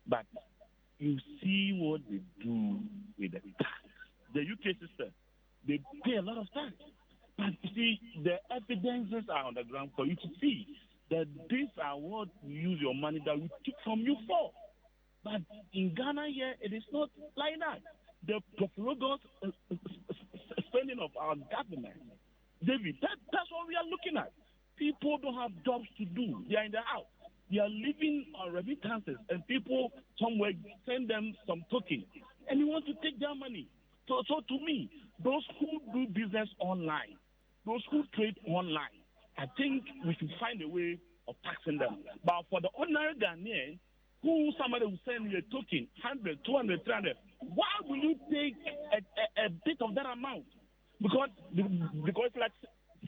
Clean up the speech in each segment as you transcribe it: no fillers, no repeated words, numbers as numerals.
But you see what they do with the tax. The UK system, they pay a lot of tax. But you see, the evidences are on the ground for you to see that these are what you use your money that we took from you for. But in Ghana here, it is not like that. The profligate spending of our government, David, that's what we are looking at. People don't have jobs to do. They are in the house. They are living on remittances, and people somewhere send them some token, and you want to take their money. So to me, those who do business online, those who trade online, I think we should find a way of taxing them. But for the ordinary Ghanaian, who somebody will send you a token, 100, 200, 300, why will you take a bit of that amount? Because it's like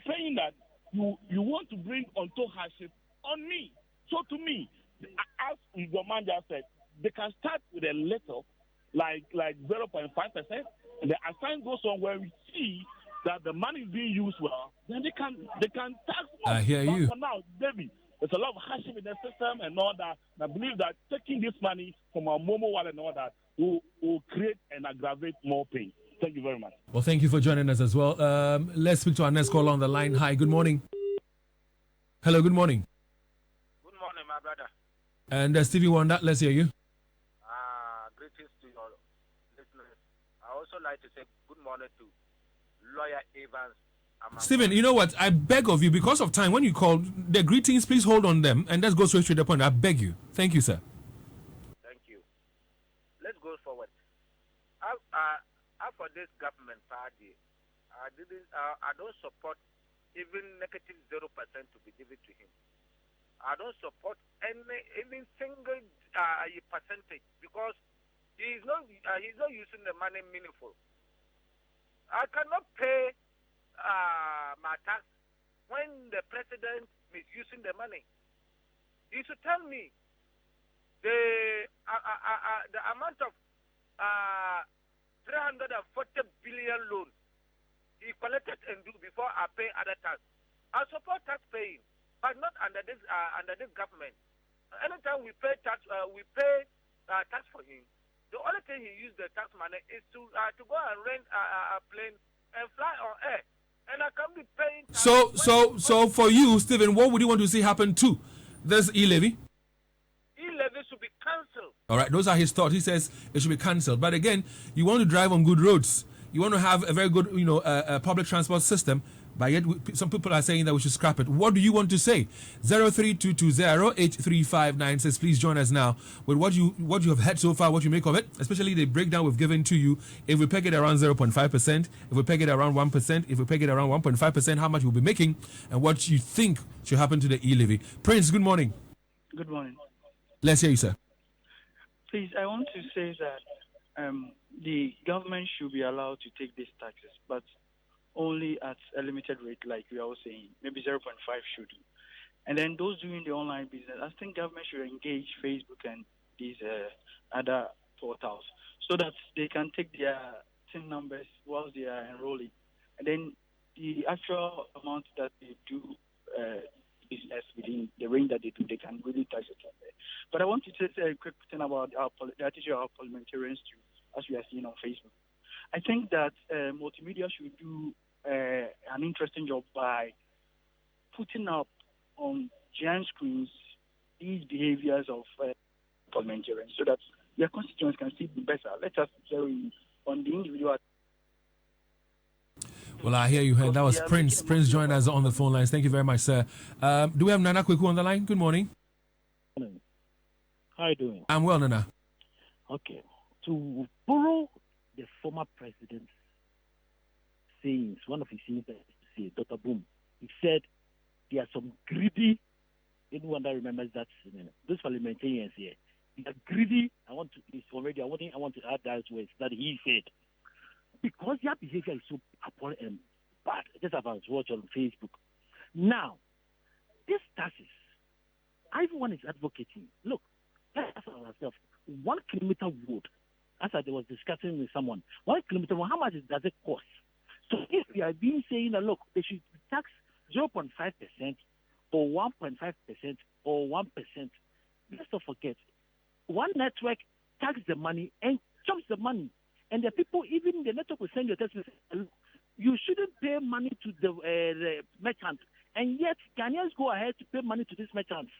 saying that you want to bring untold hardship on me. So to me, as your man just said, they can start with a little, like 0.5%, and as time goes on, where we see that the money is being used well, then they can tax more. I hear you. For now, David, there's a lot of hardship in the system and all that. And I believe that taking this money from our Momo wallet and all that will create and aggravate more pain. Thank you very much. Well, thank you for joining us as well. Let's speak to our next caller on the line. Hi, good morning. Hello, good morning. Good morning, my brother. And Stevie Wonder, let's hear you. Greetings to your listeners. I also like to say good morning to Lawyer Evans. Stephen, you know what? I beg of you, because of time, when you call, the greetings, please hold on them, and let's go straight to the point. I beg you. Thank you, sir. Thank you. Let's go forward. For this government party, I don't support even negative 0% to be given to him. I don't support any single percentage because he's not using the money meaningful. I cannot pay my tax when the president is using the money. He should tell me the amount of 340 billion loan he collected and do before I pay other tax. I support tax paying, but not under this government. Anytime we pay tax, tax for him. The only thing he used the tax money is to go and rent a plane and fly on air. And I can be paying tax. So for you, Stephen, what would you want to see happen to this E Levy? E Levy should be cancelled. All right, those are his thoughts. He says it should be cancelled. But again, you want to drive on good roads. You want to have a very good, public transport system. But yet, some people are saying that we should scrap it. What do you want to say? 03220-8359 says, please join us now with what you have heard so far, what you make of it, especially the breakdown we've given to you. If we peg it around 0.5%, if we peg it around 1%, if we peg it around 1.5%, how much we'll be making, and what you think should happen to the E Levy. Prince, good morning. Good morning. Let's hear you, sir. Please, I want to say that the government should be allowed to take these taxes, but only at a limited rate, like we are all saying. Maybe 0.5 should. And then those doing the online business, I think government should engage Facebook and these other portals so that they can take their SIN numbers whilst they are enrolling. And then the actual amount that they do business within the range that they do, they can really tax it on there. But I want to say a quick thing about the attitude of our parliamentarians too, as we are seeing on Facebook. I think that multimedia should do an interesting job by putting up on giant screens these behaviors of parliamentarians so that their constituents can see them better. Let us zero on the individual. Well, I hear you. That was Prince. Prince joined us on the phone lines. Thank you very much, sir. Do we have Nana Kweku on the line? Good morning. How are you doing? I'm well, Nana. Okay. To borrow the former president's sayings, one of his sayings, Dr. Boom, he said there are some greedy, anyone that remembers that, those parliamentarians here, they are greedy. I want to add those words that he said. Because their behavior is so abhorrent and bad, just as I was watching on Facebook. Now, these taxes, everyone is advocating. Look, let's ask ourselves, 1 kilometer road, as I was discussing with someone, 1 kilometer road, how much does it cost? So if we are being saying that, look, they should tax 0.5% or 1.5% or 1%, let's not forget, one network tax the money and chops the money. And the people, even the network will send you a text message, you shouldn't pay money to the merchant. And yet, Ghanaians go ahead to pay money to these merchants.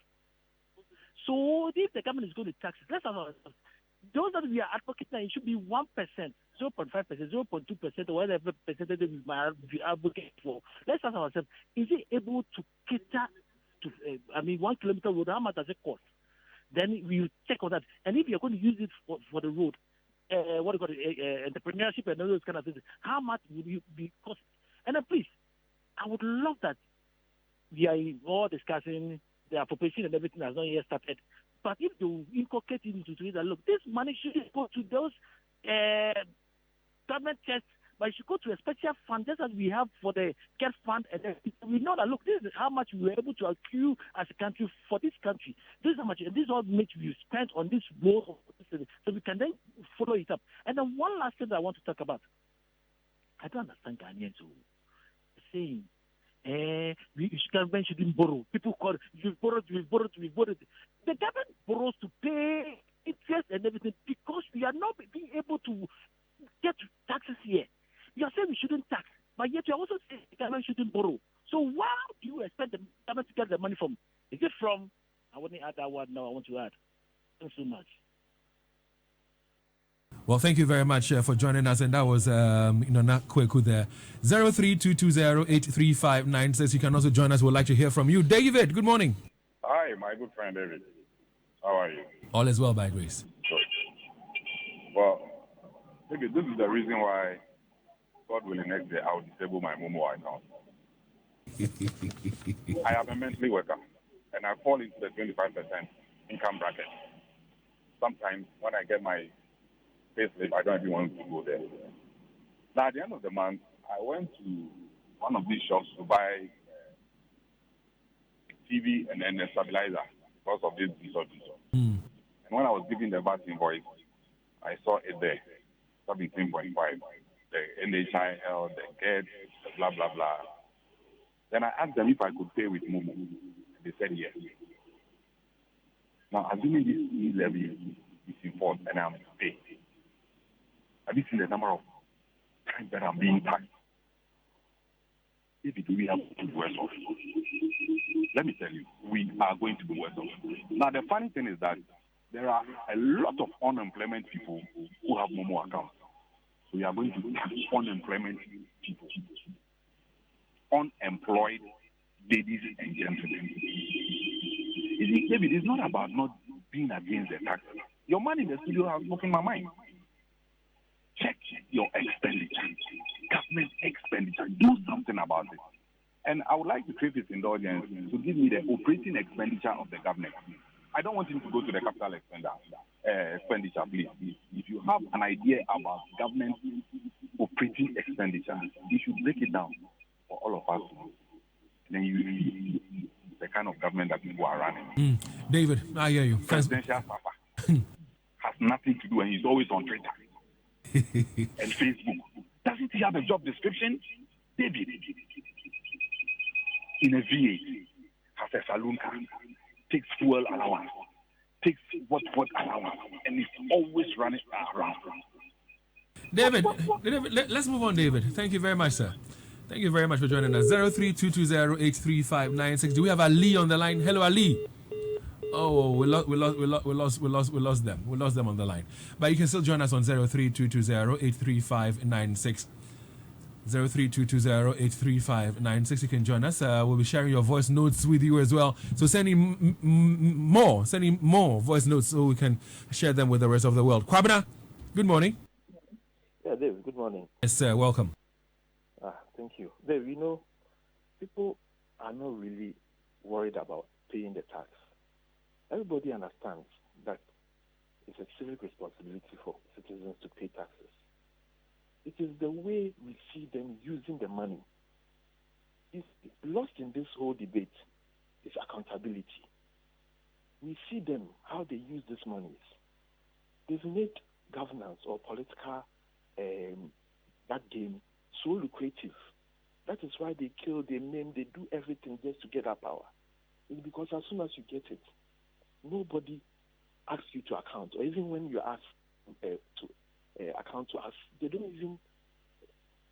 So if the government is going to tax it, let's have those that we are advocating, it should be 1%, 0.5%, 0.2%, or whatever percentage we might advocate for. Let's ask ourselves, is it able to cater to, 1 kilometer road, how much does it cost? Then we check on that. And if you're going to use it for the road, entrepreneurship and all those kind of things, how much would you be cost? And then please, I would love that we are all discussing the appropriation and everything has not yet started. But if you inculcate into it, look, this money shouldn't go to those government chests, but it should go to a special fund, just as we have for the CARE fund. And we know that, look, this is how much we were able to accrue as a country for this country. This is how much, and this is how much we spent on this road. So we can then follow it up. And then one last thing that I want to talk about. I don't understand Ghanaians saying, government shouldn't borrow. People call it, we've borrowed. The government borrows to pay interest and everything because we are not being able to get taxes here. You are saying we shouldn't tax, but yet you are also saying the government shouldn't borrow. So where do you expect the government to get the money from? Is it from, I want to add that one now, I want to add. Thanks so much. Well, thank you very much for joining us. And that was, Nana Kweku there. 0322083596. You can also join us. We'd like to hear from you. David, good morning. Hi, my good friend David. How are you? All is well by grace. Good. Well, David, this is the reason why, God willing, next day I'll disable my Momo account. I am a monthly worker, and I fall into the 25% income bracket. Sometimes when I get my payslip, I don't even want to go there. Now, at the end of the month, I went to one of these shops to buy TV and then a stabilizer because of this diesel. And when I was giving the VAT invoice, I saw it there, 17.5, the NHIL, the GET, the blah, blah, blah. Then I asked them if I could pay with Momo. They said yes. Now, assuming this E Levy is enforced and I'm paid, have you seen the number of times that I'm being taxed? If we have to be worse off, let me tell you, we are going to be worse off. Now, the funny thing is that there are a lot of unemployment people who have Momo accounts. So we are going to tax unemployment people. Unemployed ladies and gentlemen. David, it's not about not being against the tax. Your man in the studio has broken my mind. Check your expenditure, government expenditure. Do something about it. And I would like to crave his indulgence to give me the operating expenditure of the government. I don't want him to go to the capital expenditure, please. If you have an idea about government operating expenditure, you should break it down for all of us. And then you see the kind of government that people are running. David, I hear you. Presidential papa has nothing to do, and he's always on Twitter and Facebook. Doesn't he have a job description? David, in a V8, has a saloon car, takes fuel allowance, takes what allowance, and he's always running around. David, let's move on, David. Thank you very much, sir. Thank you very much for joining us. 0322083596. Do we have Ali on the line? Hello, Ali. Oh, we lost them. We lost them on the line. But you can still join us on 0322083596. 0322083596. You can join us. We'll be sharing your voice notes with you as well. So send in more voice notes so we can share them with the rest of the world. Kwabena, good morning. Yeah, Dave, good morning. Yes, sir. Welcome. Thank you. Dave, people are not really worried about paying the tax. Everybody understands that it's a civic responsibility for citizens to pay taxes. It is the way we see them using the money. It's lost in this whole debate is accountability. We see them, how they use these monies. They've made governance or political that game so lucrative. That is why they kill, they maim, they do everything just to get that power. It's because as soon as you get it, nobody ask you to account, or even when you ask to account to us, they don't even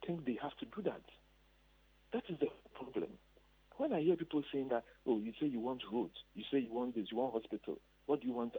think they have to do that. That is the problem. When I hear people saying that, oh, you say you want roads, you say you want this, you want hospital, what do you want